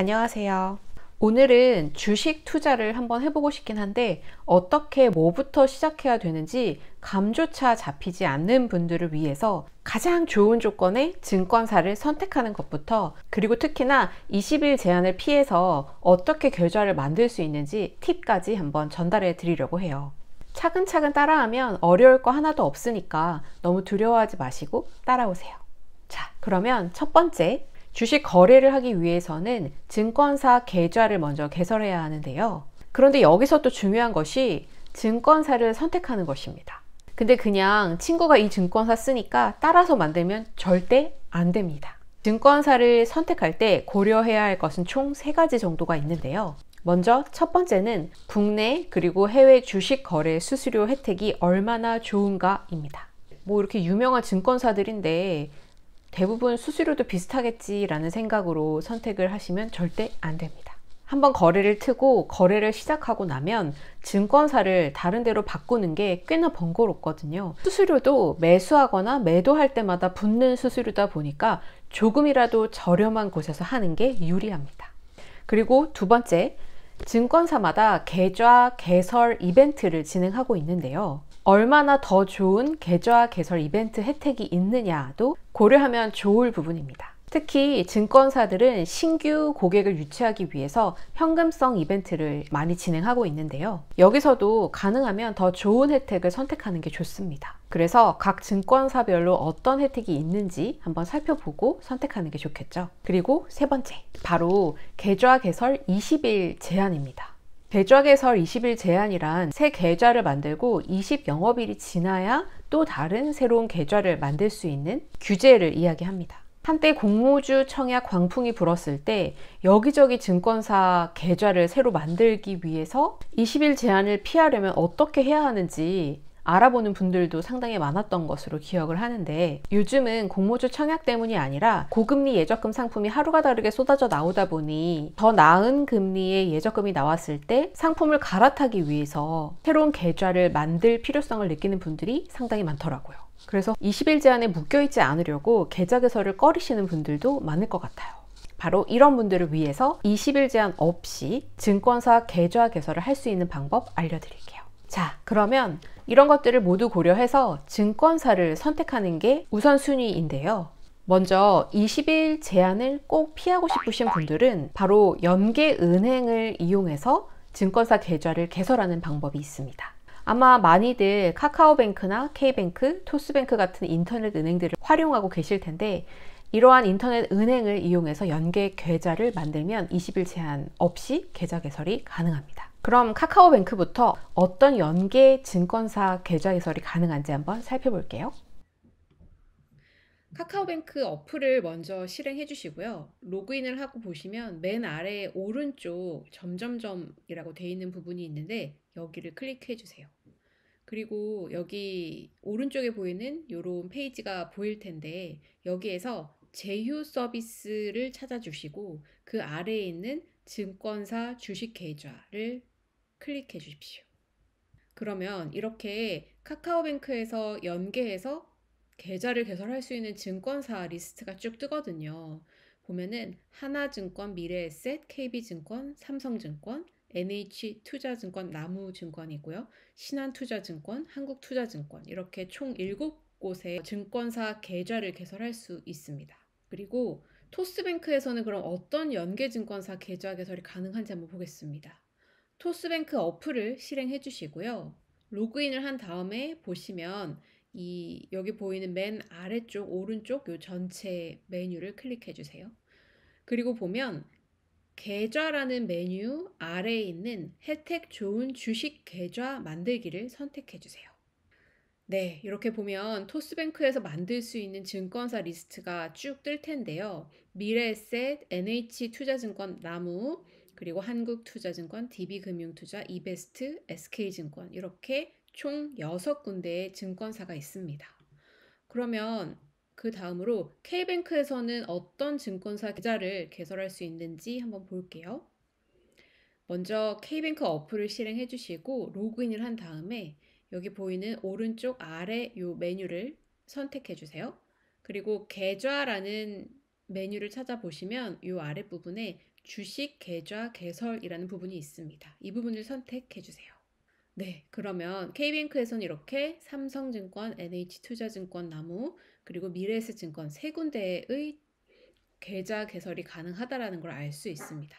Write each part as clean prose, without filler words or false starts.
안녕하세요. 오늘은 주식 투자를 한번 해보고 싶긴 한데 어떻게 뭐부터 시작해야 되는지 감조차 잡히지 않는 분들을 위해서 가장 좋은 조건의 증권사를 선택하는 것부터, 그리고 특히나 20일 제한을 피해서 어떻게 계좌를 만들 수 있는지 팁까지 한번 전달해 드리려고 해요. 차근차근 따라하면 어려울 거 하나도 없으니까 너무 두려워하지 마시고 따라오세요. 자, 그러면 첫 번째, 주식 거래를 하기 위해서는 증권사 계좌를 먼저 개설해야 하는데요. 그런데 여기서 또 중요한 것이 증권사를 선택하는 것입니다. 근데 그냥 친구가 이 증권사 쓰니까 따라서 만들면 절대 안 됩니다. 증권사를 선택할 때 고려해야 할 것은 총 3가지 정도가 있는데요. 먼저 첫 번째는 국내 그리고 해외 주식 거래 수수료 혜택이 얼마나 좋은가입니다. 뭐 이렇게 유명한 증권사들인데 대부분 수수료도 비슷하겠지라는 생각으로 선택을 하시면 절대 안 됩니다. 한번 거래를 트고 거래를 시작하고 나면 증권사를 다른 데로 바꾸는 게 꽤나 번거롭거든요. 수수료도 매수하거나 매도할 때마다 붙는 수수료다 보니까 조금이라도 저렴한 곳에서 하는 게 유리합니다. 그리고 두 번째, 증권사마다 계좌 개설 이벤트를 진행하고 있는데요. 얼마나 더 좋은 계좌 개설 이벤트 혜택이 있느냐도 고려하면 좋을 부분입니다. 특히 증권사들은 신규 고객을 유치하기 위해서 현금성 이벤트를 많이 진행하고 있는데요. 여기서도 가능하면 더 좋은 혜택을 선택하는 게 좋습니다. 그래서 각 증권사별로 어떤 혜택이 있는지 한번 살펴보고 선택하는 게 좋겠죠. 그리고 세 번째, 바로 계좌 개설 20일 제한입니다. 계좌 개설 20일 제한이란 새 계좌를 만들고 20영업일이 지나야 또 다른 새로운 계좌를 만들 수 있는 규제를 이야기합니다. 한때 공모주 청약 광풍이 불었을 때 여기저기 증권사 계좌를 새로 만들기 위해서 20일 제한을 피하려면 어떻게 해야 하는지 알아보는 분들도 상당히 많았던 것으로 기억을 하는데, 요즘은 공모주 청약 때문이 아니라 고금리 예적금 상품이 하루가 다르게 쏟아져 나오다 보니 더 나은 금리의 예적금이 나왔을 때 상품을 갈아타기 위해서 새로운 계좌를 만들 필요성을 느끼는 분들이 상당히 많더라고요. 그래서 20일 제한에 묶여있지 않으려고 계좌 개설을 꺼리시는 분들도 많을 것 같아요. 바로 이런 분들을 위해서 20일 제한 없이 증권사 계좌 개설을 할 수 있는 방법 알려드릴게요. 자, 그러면 이런 것들을 모두 고려해서 증권사를 선택하는 게 우선순위인데요. 먼저 20일 제한을 꼭 피하고 싶으신 분들은 바로 연계은행을 이용해서 증권사 계좌를 개설하는 방법이 있습니다. 아마 많이들 카카오뱅크나 K뱅크, 토스뱅크 같은 인터넷 은행들을 활용하고 계실 텐데, 이러한 인터넷 은행을 이용해서 연계 계좌를 만들면 20일 제한 없이 계좌 개설이 가능합니다. 그럼 카카오뱅크부터 어떤 연계 증권사 계좌 개설이 가능한지 한번 살펴볼게요. 카카오뱅크 어플을 먼저 실행해 주시고요. 로그인을 하고 보시면 맨 아래 오른쪽 점점점이라고 되어 있는 부분이 있는데 여기를 클릭해 주세요. 그리고 여기 오른쪽에 보이는 이런 페이지가 보일 텐데 여기에서 제휴 서비스를 찾아주시고 그 아래에 있는 증권사 주식 계좌를 클릭해 주십시오. 그러면 이렇게 카카오뱅크에서 연계해서 계좌를 개설할 수 있는 증권사 리스트가 쭉 뜨거든요. 보면은 하나증권, 미래에셋, KB증권, 삼성증권, NH투자증권, 나무증권이고요. 신한투자증권, 한국투자증권, 이렇게 총 7곳의 증권사 계좌를 개설할 수 있습니다. 그리고 토스뱅크에서는 그럼 어떤 연계증권사 계좌 개설이 가능한지 한번 보겠습니다. 토스뱅크 어플을 실행해 주시고요. 로그인을 한 다음에 보시면 여기 보이는 맨 아래쪽 오른쪽 요 전체 메뉴를 클릭해 주세요. 그리고 보면 계좌라는 메뉴 아래에 있는 혜택 좋은 주식 계좌 만들기를 선택해 주세요. 네, 이렇게 보면 토스뱅크에서 만들 수 있는 증권사 리스트가 쭉 뜰 텐데요. 미래에셋, NH투자증권, 나무, 그리고 한국투자증권, DB금융투자, 이베스트, SK증권, 이렇게 총 6군데의 증권사가 있습니다. 그러면 그 다음으로 K뱅크에서는 어떤 증권사 계좌를 개설할 수 있는지 한번 볼게요. 먼저 K뱅크 어플을 실행해 주시고 로그인을 한 다음에 여기 보이는 오른쪽 아래 요 메뉴를 선택해 주세요. 그리고 계좌라는 메뉴를 찾아보시면 요 아랫부분에 주식 계좌 개설이라는 부분이 있습니다. 이 부분을 선택해 주세요. 네, 그러면 K뱅크에서는 이렇게 삼성증권, NH투자증권 나무, 그리고 미래에셋증권 세 군데의 계좌 개설이 가능하다라는 걸 알 수 있습니다.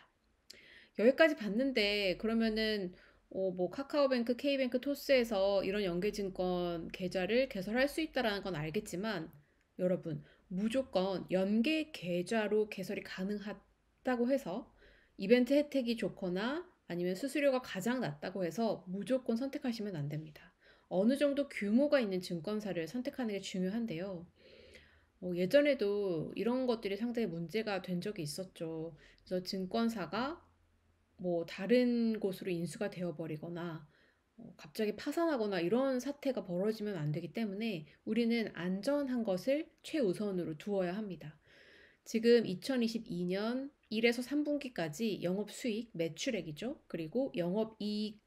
여기까지 봤는데 그러면은 뭐 카카오뱅크, K뱅크, 토스에서 이런 연계증권 계좌를 개설할 수 있다라는 건 알겠지만 여러분 무조건 연계 계좌로 개설이 가능하다고 해서 이벤트 혜택이 좋거나 아니면 수수료가 가장 낮다고 해서 무조건 선택하시면 안 됩니다. 어느 정도 규모가 있는 증권사를 선택하는 게 중요한데요. 예전에도 이런 것들이 상당히 문제가 된 적이 있었죠. 그래서 증권사가 뭐 다른 곳으로 인수가 되어버리거나 갑자기 파산하거나 이런 사태가 벌어지면 안 되기 때문에 우리는 안전한 것을 최우선으로 두어야 합니다. 지금 2022년 1에서 3분기까지 영업수익, 매출액이죠. 그리고 영업이익을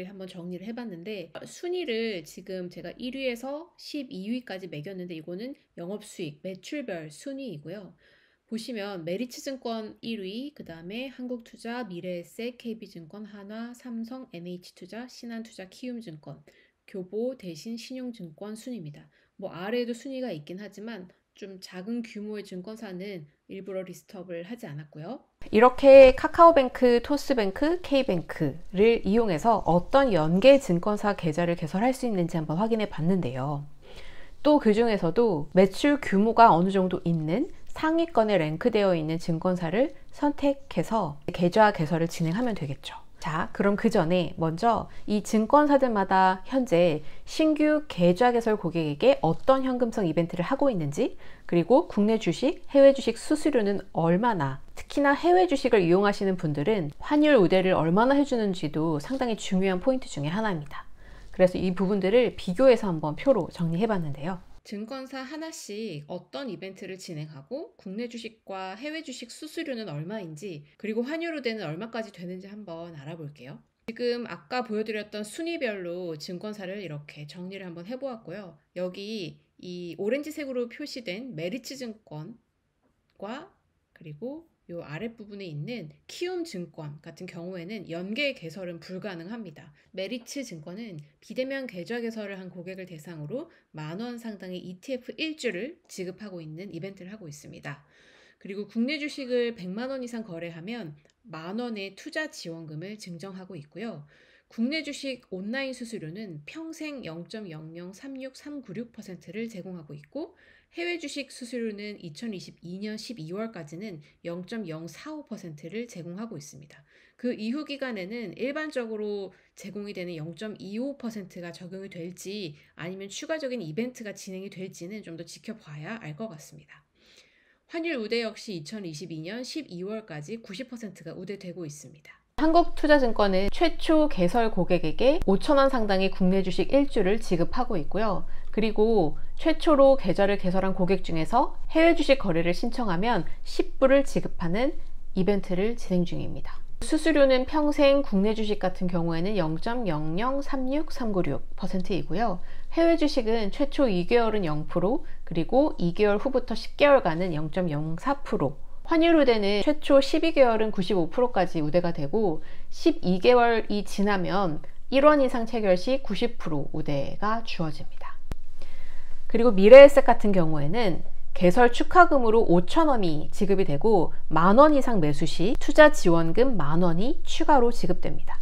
한번 정리를 해봤는데 순위를 지금 제가 1위에서 12위까지 매겼는데 이거는 영업수익, 매출별 순위이고요. 보시면 메리츠증권 1위, 그 다음에 한국투자, 미래에셋, KB증권, 한화, 삼성, NH투자, 신한투자, 키움증권, 교보, 대신, 신용증권 순위입니다. 뭐 아래에도 순위가 있긴 하지만 좀 작은 규모의 증권사는 일부러 리스트업을 하지 않았고요. 이렇게 카카오뱅크, 토스뱅크, K뱅크를 이용해서 어떤 연계 증권사 계좌를 개설할 수 있는지 한번 확인해 봤는데요. 또 그 중에서도 매출 규모가 어느 정도 있는 상위권에 랭크되어 있는 증권사를 선택해서 계좌 개설을 진행하면 되겠죠. 자, 그럼 그 전에 먼저 이 증권사들마다 현재 신규 계좌 개설 고객에게 어떤 현금성 이벤트를 하고 있는지, 그리고 국내 주식, 해외 주식 수수료는 얼마나, 특히나 해외 주식을 이용하시는 분들은 환율 우대를 얼마나 해주는지도 상당히 중요한 포인트 중에 하나입니다. 그래서 이 부분들을 비교해서 한번 표로 정리해 봤는데요. 증권사 하나씩 어떤 이벤트를 진행하고 국내 주식과 해외 주식 수수료는 얼마인지, 그리고 환율 우대는 얼마까지 되는지 한번 알아볼게요. 지금 아까 보여드렸던 순위별로 증권사를 이렇게 정리를 한번 해보았고요. 여기 이 오렌지색으로 표시된 메리츠증권과 그리고 이 아랫부분에 있는 키움증권 같은 경우에는 연계 개설은 불가능합니다. 메리츠증권은 비대면 계좌 개설을 한 고객을 대상으로 10,000원 상당의 ETF 1주를 지급하고 있는 이벤트를 하고 있습니다. 그리고 국내 주식을 100만 원 이상 거래하면 10,000원의 투자 지원금을 증정하고 있고요. 국내 주식 온라인 수수료는 평생 0.0036396%를 제공하고 있고, 해외 주식 수수료는 2022년 12월까지는 0.045%를 제공하고 있습니다. 그 이후 기간에는 일반적으로 제공이 되는 0.25%가 적용이 될지 아니면 추가적인 이벤트가 진행이 될지는 좀 더 지켜봐야 알 것 같습니다. 환율 우대 역시 2022년 12월까지 90%가 우대되고 있습니다. 한국투자증권은 최초 개설 고객에게 5,000원 상당의 국내 주식 1주를 지급하고 있고요. 그리고 최초로 계좌를 개설한 고객 중에서 해외 주식 거래를 신청하면 10불을 지급하는 이벤트를 진행 중입니다. 수수료는 평생 국내 주식 같은 경우에는 0.0036396%이고요. 해외 주식은 최초 2개월은 0%, 그리고 2개월 후부터 10개월간은 0.04%, 환율 우대는 최초 12개월은 95%까지 우대가 되고 12개월이 지나면 1원 이상 체결 시 90% 우대가 주어집니다. 그리고 미래에셋 같은 경우에는 개설 축하금으로 5,000원이 지급이 되고 10,000원 이상 매수 시 투자 지원금 10,000원이 추가로 지급됩니다.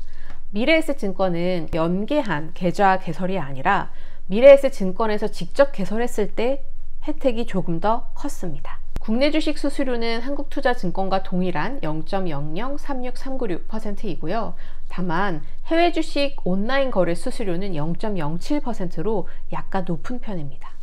미래에셋 증권은 연계한 계좌 개설이 아니라 미래에셋 증권에서 직접 개설했을 때 혜택이 조금 더 컸습니다. 국내 주식 수수료는 한국투자증권과 동일한 0.0036396%이고요. 다만 해외 주식 온라인 거래 수수료는 0.07%로 약간 높은 편입니다.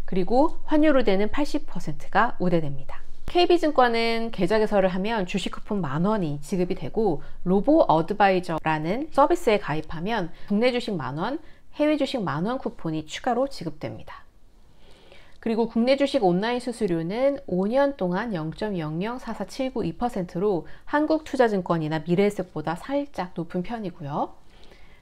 그리고 환율 우대는 80%가 우대됩니다. KB증권은 계좌 개설을 하면 주식 쿠폰 10,000원이 지급이 되고 로보 어드바이저라는 서비스에 가입하면 국내 주식 10,000원, 해외 주식 10,000원 쿠폰이 추가로 지급됩니다. 그리고 국내 주식 온라인 수수료는 5년 동안 0.0044792%로 한국투자증권이나 미래에셋보다 살짝 높은 편이고요.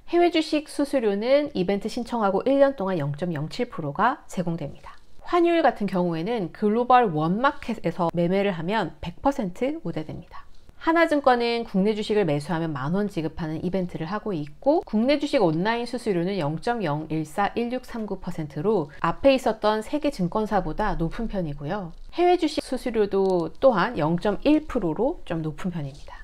해외 주식 수수료는 이벤트 신청하고 1년 동안 0.07%가 제공됩니다. 환율 같은 경우에는 글로벌 원마켓에서 매매를 하면 100% 우대됩니다. 하나증권은 국내 주식을 매수하면 만원 지급하는 이벤트를 하고 있고, 국내 주식 온라인 수수료는 0.01416339%로 앞에 있었던 세계 증권사보다 높은 편이고요. 해외 주식 수수료도 또한 0.1%로 좀 높은 편입니다.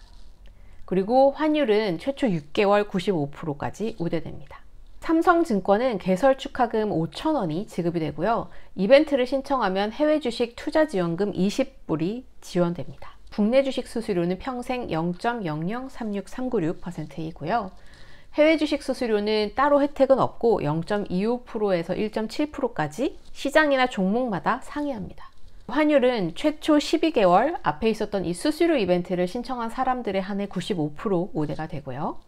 그리고 환율은 최초 6개월 95%까지 우대됩니다. 삼성증권은 개설 축하금 5,000원이 지급이 되고요. 이벤트를 신청하면 해외 주식 투자 지원금 20불이 지원됩니다. 국내 주식 수수료는 평생 0.0036396%이고요. 해외 주식 수수료는 따로 혜택은 없고 0.25%에서 1.7%까지 시장이나 종목마다 상이합니다. 환율은 최초 12개월 앞에 있었던 이 수수료 이벤트를 신청한 사람들에 한해 95% 우대가 되고요.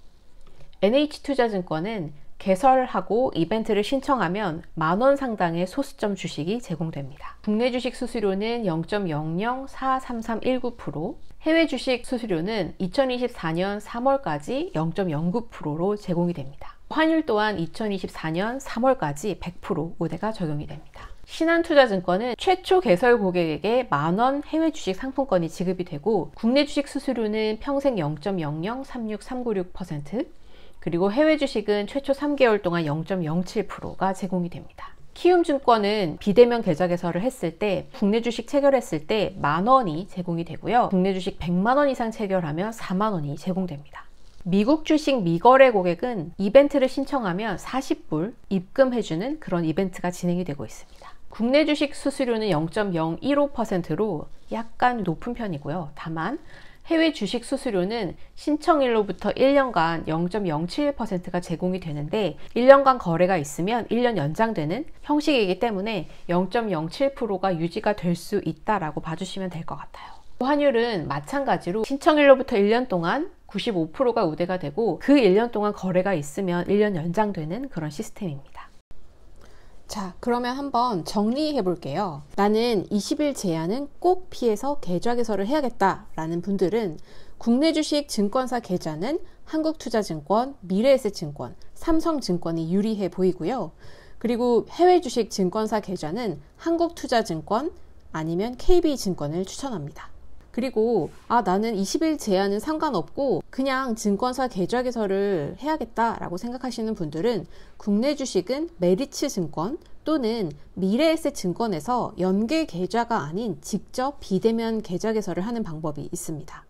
NH투자증권은 개설하고 이벤트를 신청하면 만원 상당의 소수점 주식이 제공됩니다. 국내 주식 수수료는 0.00433199%, 해외 주식 수수료는 2024년 3월까지 0.09%로 제공이 됩니다. 환율 또한 2024년 3월까지 100% 우대가 적용이 됩니다. 신한투자증권은 최초 개설 고객에게 만원 해외 주식 상품권이 지급이 되고, 국내 주식 수수료는 평생 0.0036396%, 그리고 해외 주식은 최초 3개월 동안 0.07%가 제공이 됩니다. 키움증권은 비대면 계좌 개설을 했을 때, 국내 주식 체결했을 때 만원이 제공이 되고요. 국내 주식 100만원 이상 체결하면 4만원이 제공됩니다. 미국 주식 미거래 고객은 이벤트를 신청하면 40불 입금해주는 그런 이벤트가 진행이 되고 있습니다. 국내 주식 수수료는 0.015%로 약간 높은 편이고요. 다만 해외 주식 수수료는 신청일로부터 1년간 0.07%가 제공이 되는데, 1년간 거래가 있으면 1년 연장되는 형식이기 때문에 0.07%가 유지가 될 수 있다라고 봐주시면 될 것 같아요. 환율은 마찬가지로 신청일로부터 1년 동안 95%가 우대가 되고, 그 1년 동안 거래가 있으면 1년 연장되는 그런 시스템입니다. 자, 그러면 한번 정리해 볼게요. 나는 20일 제한은 꼭 피해서 계좌 개설을 해야겠다 라는 분들은 국내 주식 증권사 계좌는 한국투자증권, 미래에셋증권, 삼성증권이 유리해 보이고요. 그리고 해외 주식 증권사 계좌는 한국투자증권 아니면 KB증권을 추천합니다. 그리고 나는 20일 제한은 상관없고 그냥 증권사 계좌 개설을 해야겠다라고 생각하시는 분들은 국내 주식은 메리츠증권 또는 미래에셋증권에서 연계 계좌가 아닌 직접 비대면 계좌 개설을 하는 방법이 있습니다.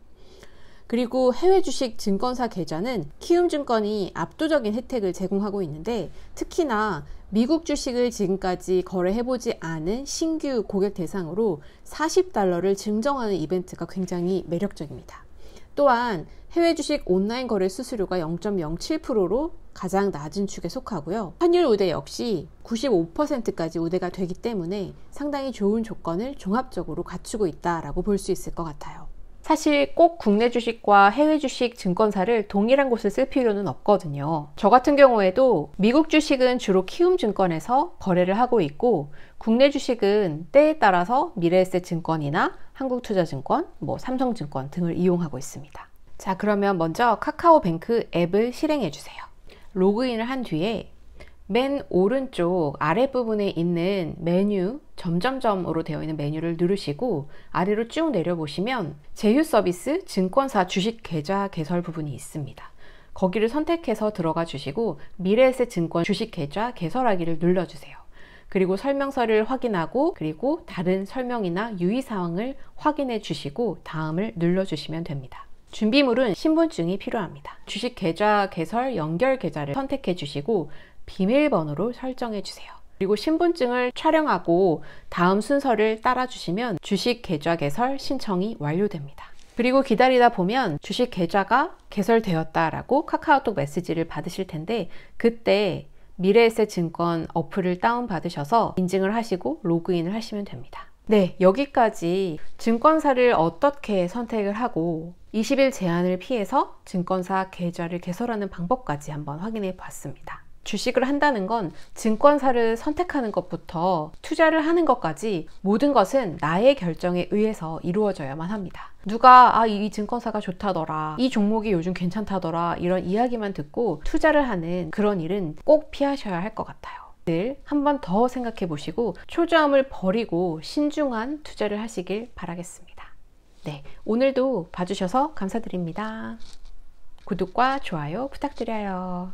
그리고 해외 주식 증권사 계좌는 키움증권이 압도적인 혜택을 제공하고 있는데, 특히나 미국 주식을 지금까지 거래해보지 않은 신규 고객 대상으로 $40를 증정하는 이벤트가 굉장히 매력적입니다. 또한 해외 주식 온라인 거래 수수료가 0.07%로 가장 낮은 축에 속하고요. 환율 우대 역시 95%까지 우대가 되기 때문에 상당히 좋은 조건을 종합적으로 갖추고 있다라고 볼 수 있을 것 같아요. 사실 꼭 국내 주식과 해외 주식 증권사를 동일한 곳을 쓸 필요는 없거든요. 저 같은 경우에도 미국 주식은 주로 키움증권에서 거래를 하고 있고, 국내 주식은 때에 따라서 미래에셋증권이나 한국투자증권, 삼성증권 등을 이용하고 있습니다. 자, 그러면 먼저 카카오뱅크 앱을 실행해 주세요. 로그인을 한 뒤에 맨 오른쪽 아랫부분에 있는 메뉴, 점점점으로 되어 있는 메뉴를 누르시고 아래로 쭉 내려보시면 제휴 서비스 증권사 주식 계좌 개설 부분이 있습니다. 거기를 선택해서 들어가 주시고 미래에셋증권 주식 계좌 개설하기를 눌러주세요. 그리고 설명서를 확인하고, 그리고 다른 설명이나 유의사항을 확인해 주시고 다음을 눌러주시면 됩니다. 준비물은 신분증이 필요합니다. 주식 계좌 개설 연결 계좌를 선택해 주시고 비밀번호로 설정해 주세요. 그리고 신분증을 촬영하고 다음 순서를 따라 주시면 주식 계좌 개설 신청이 완료됩니다. 그리고 기다리다 보면 주식 계좌가 개설되었다라고 카카오톡 메시지를 받으실 텐데, 그때 미래에셋증권 어플을 다운받으셔서 인증을 하시고 로그인을 하시면 됩니다. 네, 여기까지 증권사를 어떻게 선택을 하고 20일 제한을 피해서 증권사 계좌를 개설하는 방법까지 한번 확인해 봤습니다. 주식을 한다는 건 증권사를 선택하는 것부터 투자를 하는 것까지 모든 것은 나의 결정에 의해서 이루어져야만 합니다. 누가 이 증권사가 좋다더라, 이 종목이 요즘 괜찮다더라 이런 이야기만 듣고 투자를 하는 그런 일은 꼭 피하셔야 할 것 같아요. 한 번 더 생각해 보시고 초조함을 버리고 신중한 투자를 하시길 바라겠습니다. 네, 오늘도 봐주셔서 감사드립니다. 구독과 좋아요 부탁드려요.